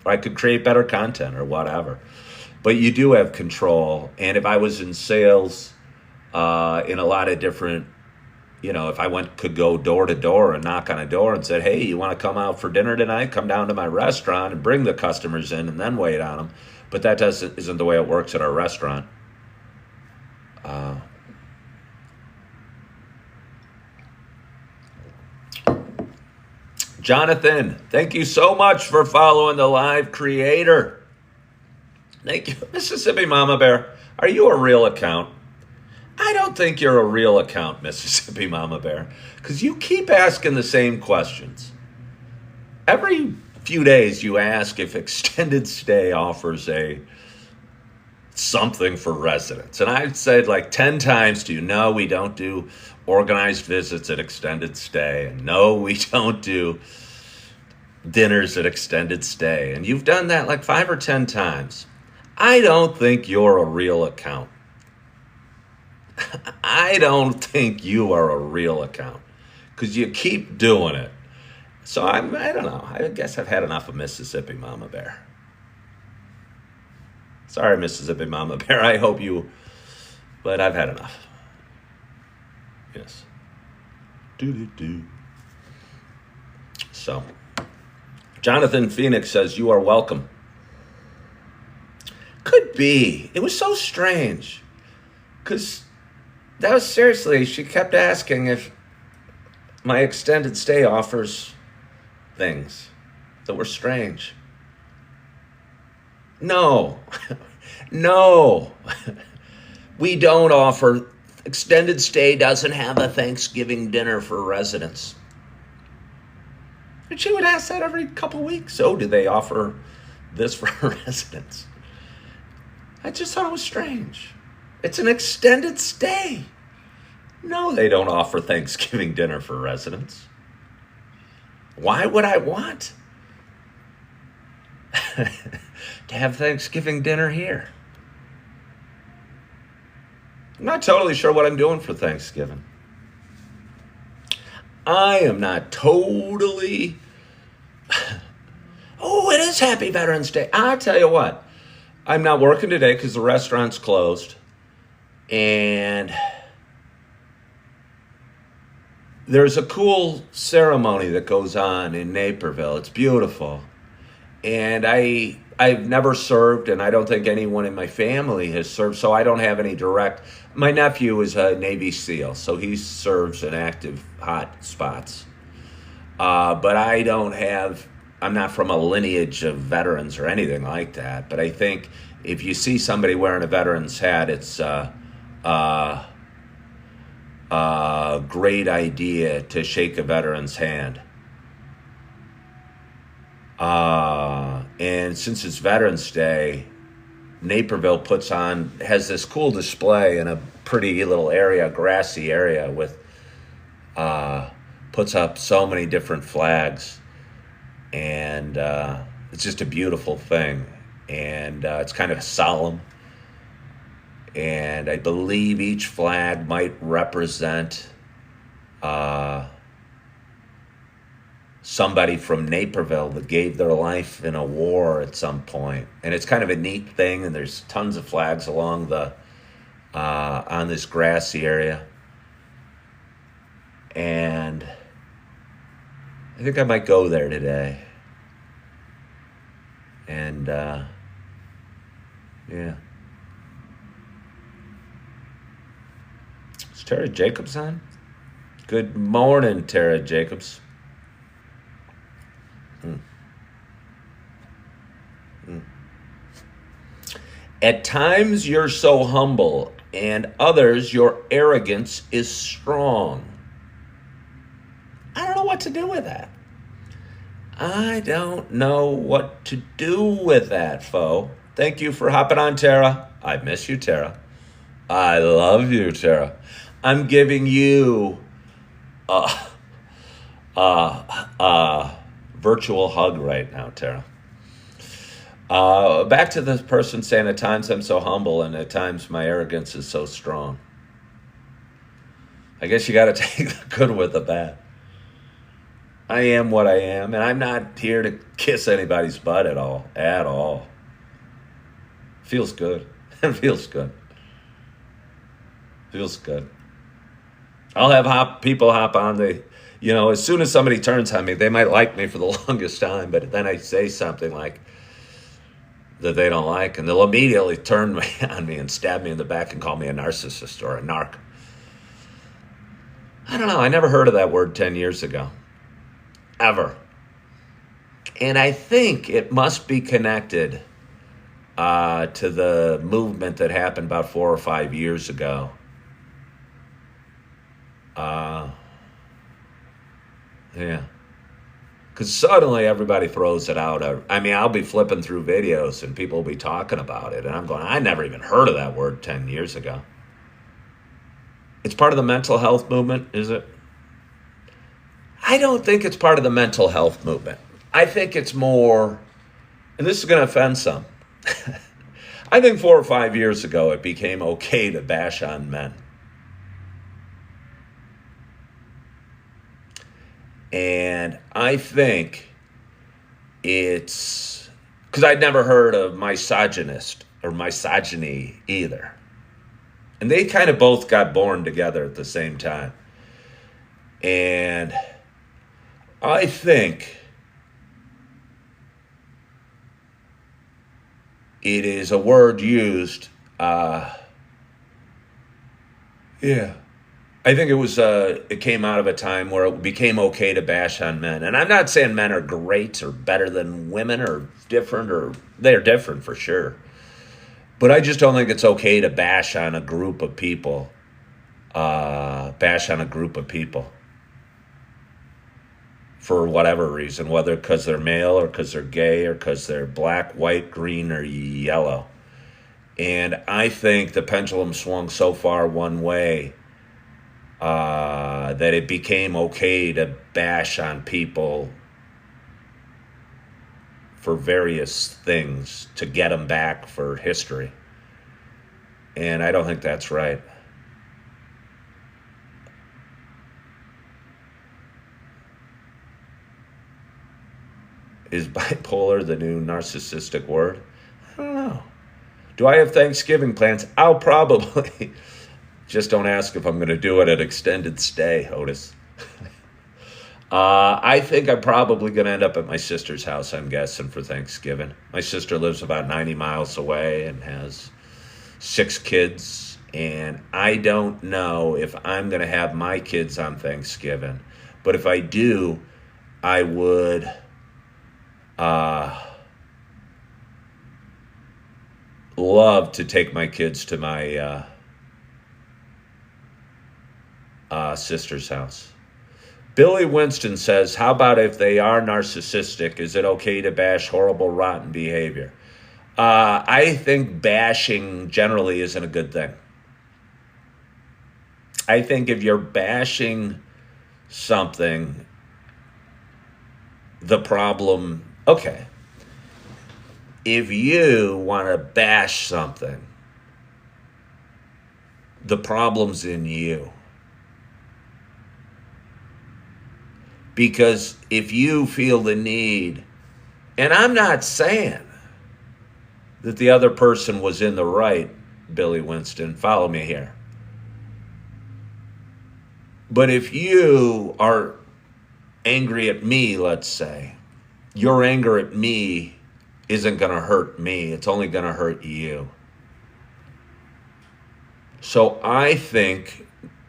Or I could create better content or whatever. But you do have control. And if I was in sales in a lot of different, you know, if I could go door to door and knock on a door and said, hey, you want to come out for dinner tonight? Come down to my restaurant and bring the customers in and then wait on them. But that isn't the way it works at our restaurant. Jonathan, thank you so much for following the live creator. Thank you. Mississippi Mama Bear, are you a real account? I don't think you're a real account, Mississippi Mama Bear, because you keep asking the same questions. Every few days you ask if extended stay offers something for residents. And I've said like 10 times to you, no, we don't do organized visits at extended stay. And no, we don't do dinners at extended stay. And you've done that like 5 or 10 times. I don't think you're a real account. I don't think you are a real account because you keep doing it. So I don't know. I guess I've had enough of Mississippi Mama Bear. Sorry, Mississippi Mama Bear. I hope you, but I've had enough. Yes. So, Jonathan Phoenix says, you are welcome. Could be. It was so strange because That was seriously, she kept asking if my extended stay offers things that were strange. No, no, we don't offer. Extended stay doesn't have a Thanksgiving dinner for residents. And she would ask that every couple weeks. Oh, do they offer this for residents? I just thought it was strange. It's an extended stay. No, they don't offer Thanksgiving dinner for residents. Why would I want to have Thanksgiving dinner here? I'm not totally sure what I'm doing for Thanksgiving. I am not totally... Oh, it is Happy Veterans Day. I'll tell you what. I'm not working today because the restaurant's closed. And there's a cool ceremony that goes on in Naperville. It's beautiful. And I've never served, and I don't think anyone in my family has served, so I don't have any direct... My nephew is a Navy SEAL, so he serves in active hot spots. But I don't have... I'm not from a lineage of veterans or anything like that, but I think if you see somebody wearing a veteran's hat, it's a great idea to shake a veteran's hand. And since it's Veterans Day, Naperville has this cool display in a pretty little area, grassy area with, puts up so many different flags. And it's just a beautiful thing. And it's kind of solemn. And I believe each flag might represent somebody from Naperville that gave their life in a war at some point. And it's kind of a neat thing, and there's tons of flags along on this grassy area. And I think I might go there today. And, yeah. Is Tara Jacobs on? Good morning, Tara Jacobs. At times you're so humble, and others your arrogance is strong. I don't know what to do with that. I don't know what to do with that, foe. Thank you for hopping on, Tara. I miss you, Tara. I love you, Tara. I'm giving you a virtual hug right now, Tara. Back to the person saying, at times I'm so humble and at times my arrogance is so strong. I guess you got to take the good with the bad. I am what I am, and I'm not here to kiss anybody's butt at all. Feels good. It feels good. Feels good. I'll have people hop on. As soon as somebody turns on me, they might like me for the longest time, but then I say something like that they don't like, and they'll immediately turn on me and stab me in the back and call me a narcissist or a narc. I don't know. I never heard of that word 10 years ago. Ever. And I think it must be connected to the movement that happened about 4 or 5 years ago. Yeah. Because suddenly everybody throws it out. I'll be flipping through videos and people will be talking about it. And I'm going, I never even heard of that word 10 years ago. It's part of the mental health movement, is it? I don't think it's part of the mental health movement. I think it's more, and this is going to offend some. I think 4 or 5 years ago it became okay to bash on men. And I think it's because I'd never heard of misogynist or misogyny either. And they kind of both got born together at the same time. And I think it is a word used Yeah. I think it came out of a time where it became okay to bash on men. And I'm not saying men are great or better than women or different, or they're different for sure. But I just don't think it's okay to bash on a group of people. Bash on a group of people for whatever reason, whether because they're male or because they're gay or because they're black, white, green, or yellow. And I think the pendulum swung so far one way that it became okay to bash on people for various things to get them back for history. And I don't think that's right. Is bipolar the new narcissistic word? I don't know. Do I have Thanksgiving plans? I'll probably. Just don't ask if I'm going to do it at extended stay, Otis. I think I'm probably going to end up at my sister's house, I'm guessing, for Thanksgiving. My sister lives about 90 miles away and has 6 kids. And I don't know if I'm going to have my kids on Thanksgiving. But if I do, I would love to take my kids to my sister's house. Billy Winston says, how about if they are narcissistic, is it okay to bash horrible, rotten behavior? I think bashing generally isn't a good thing. I think if you're bashing something, the problem, okay, if you want to bash something, the problem's in you. Because if you feel the need, and I'm not saying that the other person was in the right, Billy Winston, follow me here. But if you are angry at me, let's say, your anger at me isn't going to hurt me. It's only going to hurt you. So I think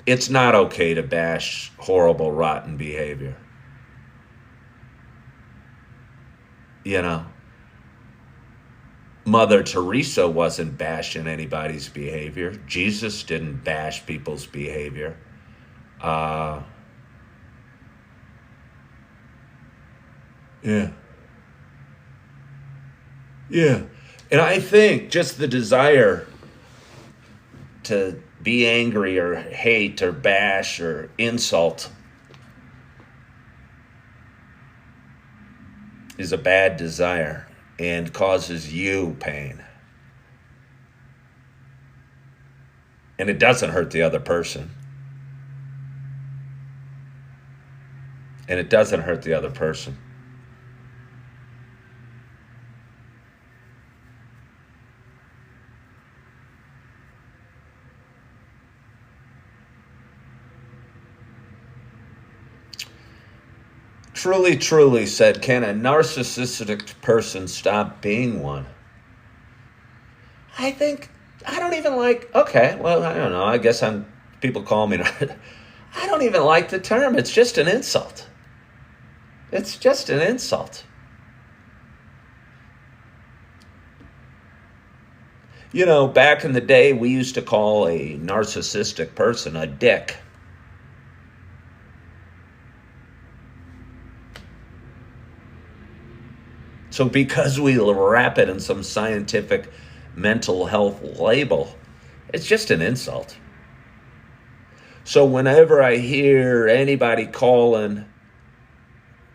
it's not okay to bash horrible, rotten behavior. You know, Mother Teresa wasn't bashing anybody's behavior. Jesus didn't bash people's behavior. Yeah. Yeah. And I think just the desire to be angry or hate or bash or insult is a bad desire and causes you pain. And it doesn't hurt the other person. And it doesn't hurt the other person. Truly, truly said, can a narcissistic person stop being one? I don't even like, okay, well, I don't know. I guess people call me, I don't even like the term. It's just an insult. It's just an insult. You know, back in the day, we used to call a narcissistic person a dick. So because we wrap it in some scientific mental health label, it's just an insult. So whenever I hear anybody calling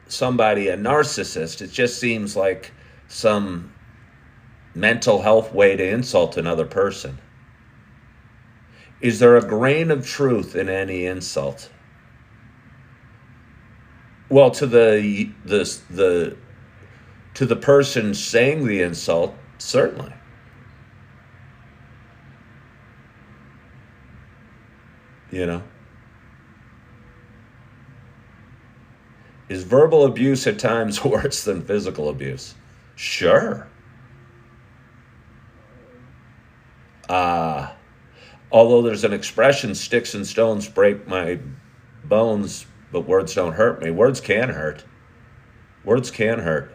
somebody a narcissist, it just seems like some mental health way to insult another person. Is there a grain of truth in any insult? Well, to the person saying the insult, certainly. You know? Is verbal abuse at times worse than physical abuse? Sure. Although there's an expression, sticks and stones break my bones, but words don't hurt me. Words can hurt. Words can hurt.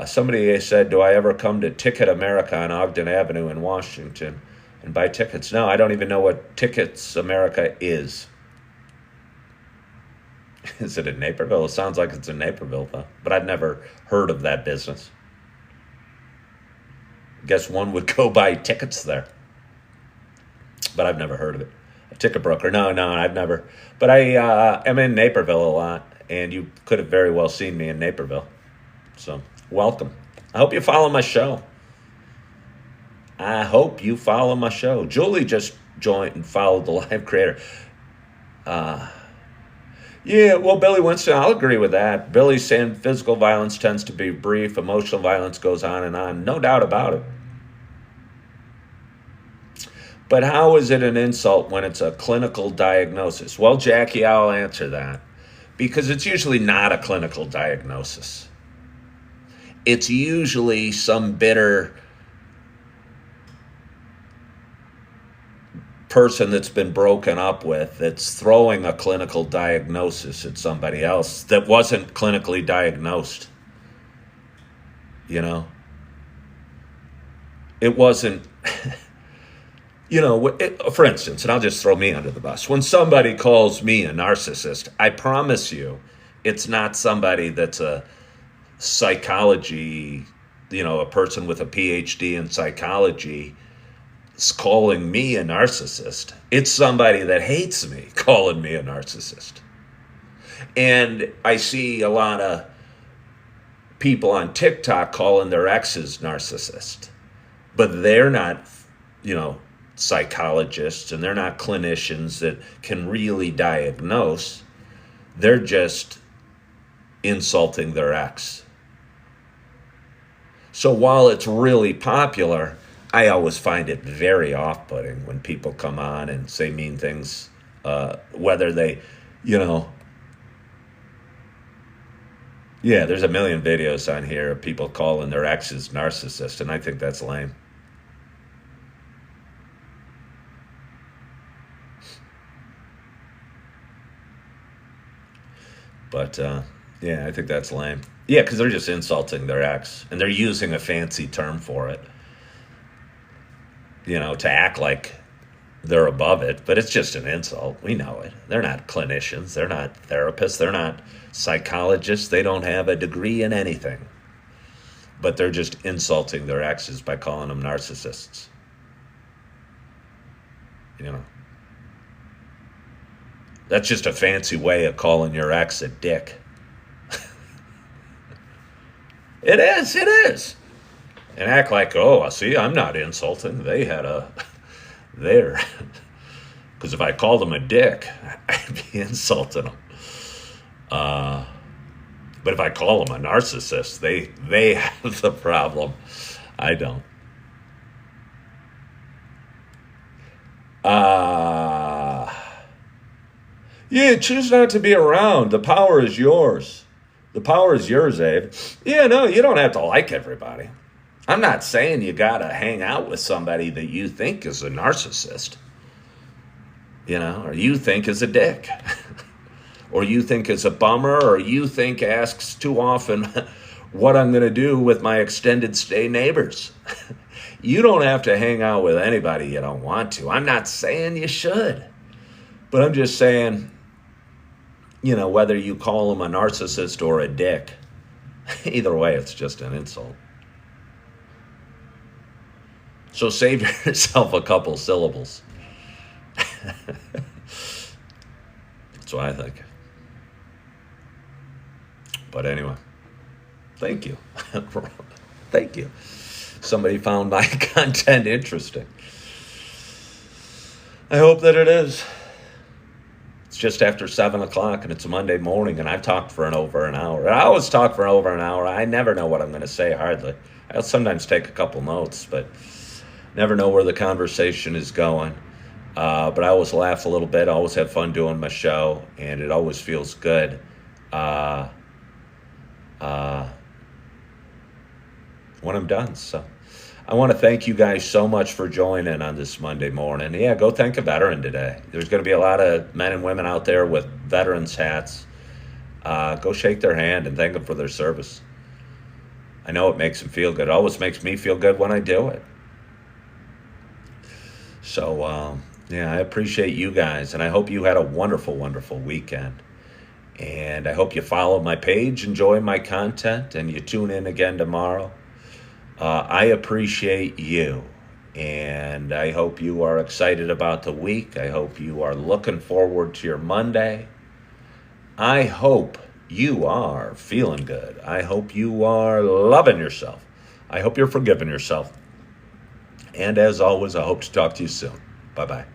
Somebody said, do I ever come to Ticket America on Ogden Avenue in Washington and buy tickets? No, I don't even know what Tickets America is. Is it in Naperville? It sounds like it's in Naperville, though. But I've never heard of that business. Guess one would go buy tickets there. But I've never heard of it. A ticket broker. No, I've never. But I am in Naperville a lot. And you could have very well seen me in Naperville. So, welcome. I hope you follow my show. Julie just joined and followed the live creator. Yeah, well, Billy Winston, I'll agree with that. Billy's saying physical violence tends to be brief. Emotional violence goes on and on. No doubt about it. But how is it an insult when it's a clinical diagnosis? Well, Jackie, I'll answer that. Because it's usually not a clinical diagnosis. It's usually some bitter person that's been broken up with that's throwing a clinical diagnosis at somebody else that wasn't clinically diagnosed. You know? It wasn't, for instance, and I'll just throw me under the bus. When somebody calls me a narcissist, I promise you it's not somebody that's a psychology, a person with a PhD in psychology calling me a narcissist. It's somebody that hates me calling me a narcissist. And I see a lot of people on TikTok calling their exes narcissist. But they're not, psychologists, and they're not clinicians that can really diagnose. They're just insulting their ex. So while it's really popular, I always find it very off-putting when people come on and say mean things, whether they, there's a million videos on here of people calling their exes narcissists, and I think that's lame. But, I think that's lame. Yeah, because they're just insulting their ex, and they're using a fancy term for it. To act like they're above it, but it's just an insult. We know it. They're not clinicians. They're not therapists. They're not psychologists. They don't have a degree in anything. But they're just insulting their exes by calling them narcissists. That's just a fancy way of calling your ex a dick. It is. And act like, see, I'm not insulting. They had there. Because if I called them a dick, I'd be insulting them. But if I call them a narcissist, they have the problem. I don't. Choose not to be around. The power is yours. The power is yours, Abe. Yeah, no, you don't have to like everybody. I'm not saying you got to hang out with somebody that you think is a narcissist, or you think is a dick, or you think is a bummer, or you think asks too often what I'm going to do with my extended stay neighbors. You don't have to hang out with anybody you don't want to. I'm not saying you should, but I'm just saying, whether you call them a narcissist or a dick, either way, it's just an insult. So save yourself a couple syllables. That's what I think. But anyway, thank you. Thank you. Somebody found my content interesting. I hope that it is. It's just after 7 o'clock and it's a Monday morning and I've talked for over an hour. I always talk for over an hour. I never know what I'm going to say, hardly. I'll sometimes take a couple notes, but never know where the conversation is going. But I always laugh a little bit. I always have fun doing my show, and it always feels good. When I'm done. So I want to thank you guys so much for joining on this Monday morning. Yeah, go thank a veteran today. There's going to be a lot of men and women out there with veterans hats. Go shake their hand and thank them for their service. I know it makes them feel good. It always makes me feel good when I do it. So, yeah, I appreciate you guys, and I hope you had a wonderful, wonderful weekend. And I hope you follow my page, enjoy my content, and you tune in again tomorrow. I appreciate you, and I hope you are excited about the week. I hope you are looking forward to your Monday. I hope you are feeling good. I hope you are loving yourself. I hope you're forgiving yourself. And as always, I hope to talk to you soon. Bye-bye.